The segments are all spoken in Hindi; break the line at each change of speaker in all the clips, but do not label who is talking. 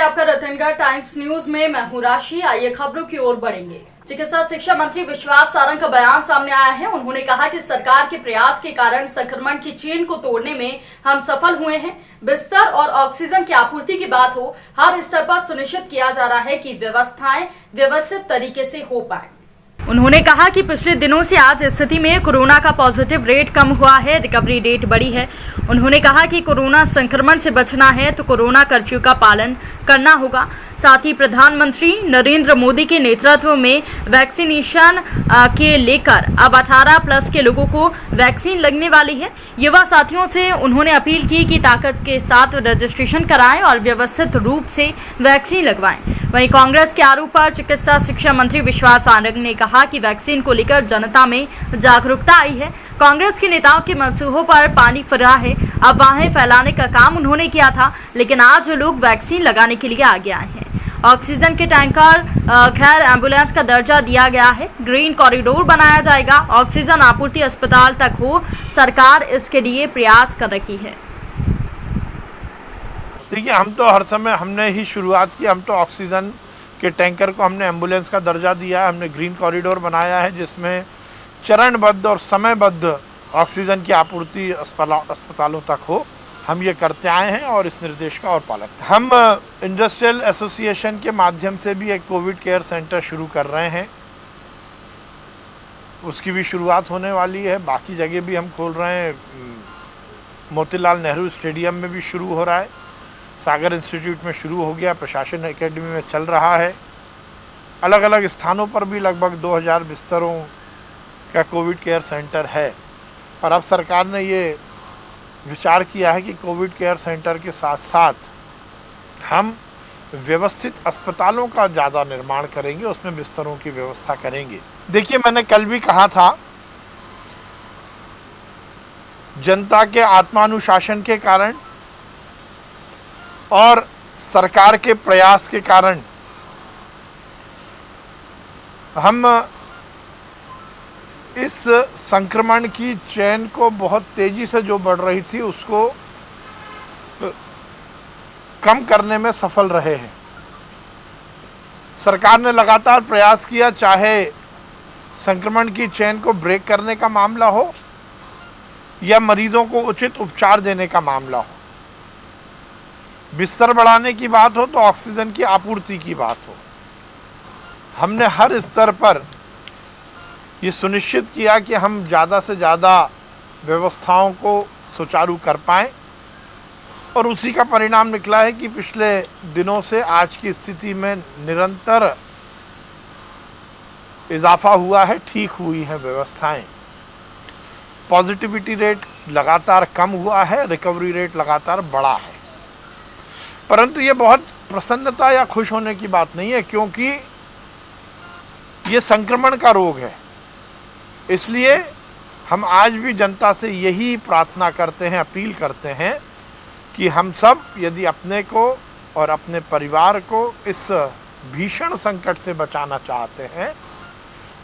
आपका रतनगढ़ टाइम्स न्यूज में मैं हूं राशि। आइए खबरों की ओर बढ़ेंगे। चिकित्सा शिक्षा मंत्री विश्वास सारंग का बयान सामने आया है। उन्होंने कहा कि सरकार के प्रयास के कारण संक्रमण की चेन को तोड़ने में हम सफल हुए हैं। बिस्तर और ऑक्सीजन की आपूर्ति की बात हो, हर स्तर पर सुनिश्चित किया जा रहा है कि व्यवस्थाएं व्यवस्थित तरीके से हो पाए। उन्होंने कहा कि पिछले दिनों से आज स्थिति में कोरोना का पॉजिटिव रेट कम हुआ है, रिकवरी रेट बढ़ी है। उन्होंने कहा कि कोरोना संक्रमण से बचना है तो कोरोना कर्फ्यू का पालन करना होगा। साथ ही प्रधानमंत्री नरेंद्र मोदी के नेतृत्व में वैक्सीनेशन के लेकर अब 18+ के लोगों को वैक्सीन लगने वाली है। युवा साथियों से उन्होंने अपील की कि ताकत के साथ रजिस्ट्रेशन कराएं और व्यवस्थित रूप से वैक्सीन लगवाएं। वहीं कांग्रेस के आरोप पर चिकित्सा शिक्षा मंत्री विश्वास सारंग ने कहा कि वैक्सीन को लेकर जनता में जागरूकता आई है। कांग्रेस के नेताओं के मंसूबों पर पानी फिर रहा है। अफवाहें फैलाने का काम उन्होंने किया था, लेकिन आज लोग वैक्सीन लगाने के लिए आगे आए हैं। ऑक्सीजन के टैंकर खैर एम्बुलेंस का दर्जा दिया गया है। ग्रीन कॉरिडोर बनाया जाएगा। ऑक्सीजन आपूर्ति अस्पताल तक हो, सरकार इसके लिए प्रयास कर रही है।
देखिए, हम तो हर समय हमने ही शुरुआत की। हम तो ऑक्सीजन के टैंकर को हमने एम्बुलेंस का दर्जा दिया है। हमने ग्रीन कॉरिडोर बनाया है जिसमें चरणबद्ध और समयबद्ध ऑक्सीजन की आपूर्ति अस्पतालों तक हो। हम ये करते आए हैं और इस निर्देश का और पालन। हम इंडस्ट्रियल एसोसिएशन के माध्यम से भी एक कोविड केयर सेंटर शुरू कर रहे हैं। उसकी भी शुरुआत होने वाली है। बाकी जगह भी हम खोल रहे हैं। मोतीलाल नेहरू स्टेडियम में भी शुरू हो रहा है। सागर इंस्टीट्यूट में शुरू हो गया। प्रशासन एकेडमी में चल रहा है। अलग अलग स्थानों पर भी लगभग 2000 बिस्तरों का कोविड केयर सेंटर है। और अब सरकार ने ये विचार किया है कि कोविड केयर सेंटर के साथ साथ हम व्यवस्थित अस्पतालों का ज़्यादा निर्माण करेंगे, उसमें बिस्तरों की व्यवस्था करेंगे। देखिए, मैंने कल भी कहा था, जनता के आत्मानुशासन के कारण और सरकार के प्रयास के कारण हम इस संक्रमण की चेन को बहुत तेजी से जो बढ़ रही थी उसको कम करने में सफल रहे हैं। सरकार ने लगातार प्रयास किया, चाहे संक्रमण की चेन को ब्रेक करने का मामला हो या मरीजों को उचित उपचार देने का मामला हो। बिस्तर बढ़ाने की बात हो तो ऑक्सीजन की आपूर्ति की बात हो। हमने हर स्तर पर ये सुनिश्चित किया कि हम ज़्यादा से ज़्यादा व्यवस्थाओं को सुचारू कर पाएँ और उसी का परिणाम निकला है कि पिछले दिनों से आज की स्थिति में निरंतर इजाफा हुआ है, ठीक हुई हैं व्यवस्थाएं। पॉजिटिविटी रेट लगातार कम हुआ है, रिकवरी रेट लगातार बढ़ा है। परंतु ये बहुत प्रसन्नता या खुश होने की बात नहीं है, क्योंकि ये संक्रमण का रोग है। इसलिए हम आज भी जनता से यही प्रार्थना करते हैं, अपील करते हैं कि हम सब यदि अपने को और अपने परिवार को इस भीषण संकट से बचाना चाहते हैं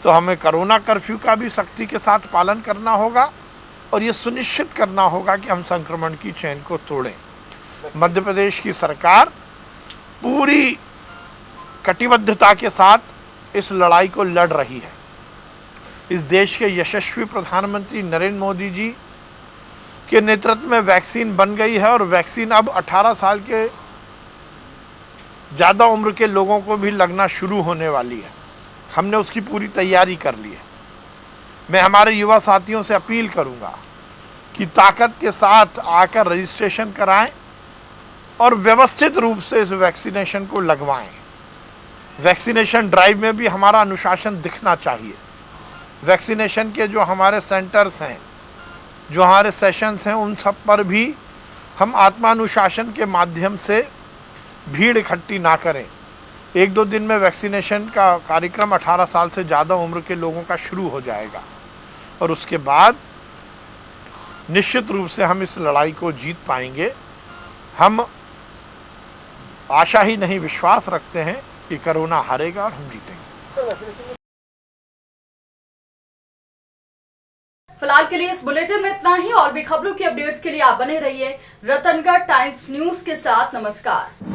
तो हमें कोरोना कर्फ्यू का भी सख्ती के साथ पालन करना होगा और ये सुनिश्चित करना होगा कि हम संक्रमण की चेन को तोड़ें। मध्य प्रदेश की सरकार पूरी कटिबद्धता के साथ इस लड़ाई को लड़ रही है। इस देश के यशस्वी प्रधानमंत्री नरेंद्र मोदी जी के नेतृत्व में वैक्सीन बन गई है और वैक्सीन अब 18 साल के ज़्यादा उम्र के लोगों को भी लगना शुरू होने वाली है। हमने उसकी पूरी तैयारी कर ली है। मैं हमारे युवा साथियों से अपील करूंगा कि ताकत के साथ आकर रजिस्ट्रेशन कराएं और व्यवस्थित रूप से इस वैक्सीनेशन को लगवाएं। वैक्सीनेशन ड्राइव में भी हमारा अनुशासन दिखना चाहिए। वैक्सीनेशन के जो हमारे सेंटर्स हैं, जो हमारे सेशंस हैं, उन सब पर भी हम आत्मानुशासन के माध्यम से भीड़ इकट्ठी ना करें। 1-2 दिन में वैक्सीनेशन का कार्यक्रम 18 साल से ज़्यादा उम्र के लोगों का शुरू हो जाएगा और उसके बाद निश्चित रूप से हम इस लड़ाई को जीत पाएंगे। हम आशा ही नहीं, विश्वास रखते हैं कि कोरोना हारेगा और हम जीतेंगे।
फिलहाल के लिए इस बुलेटिन में इतना ही। और भी खबरों की अपडेट्स के लिए आप बने रहिए रतनगढ़ टाइम्स न्यूज के साथ। नमस्कार।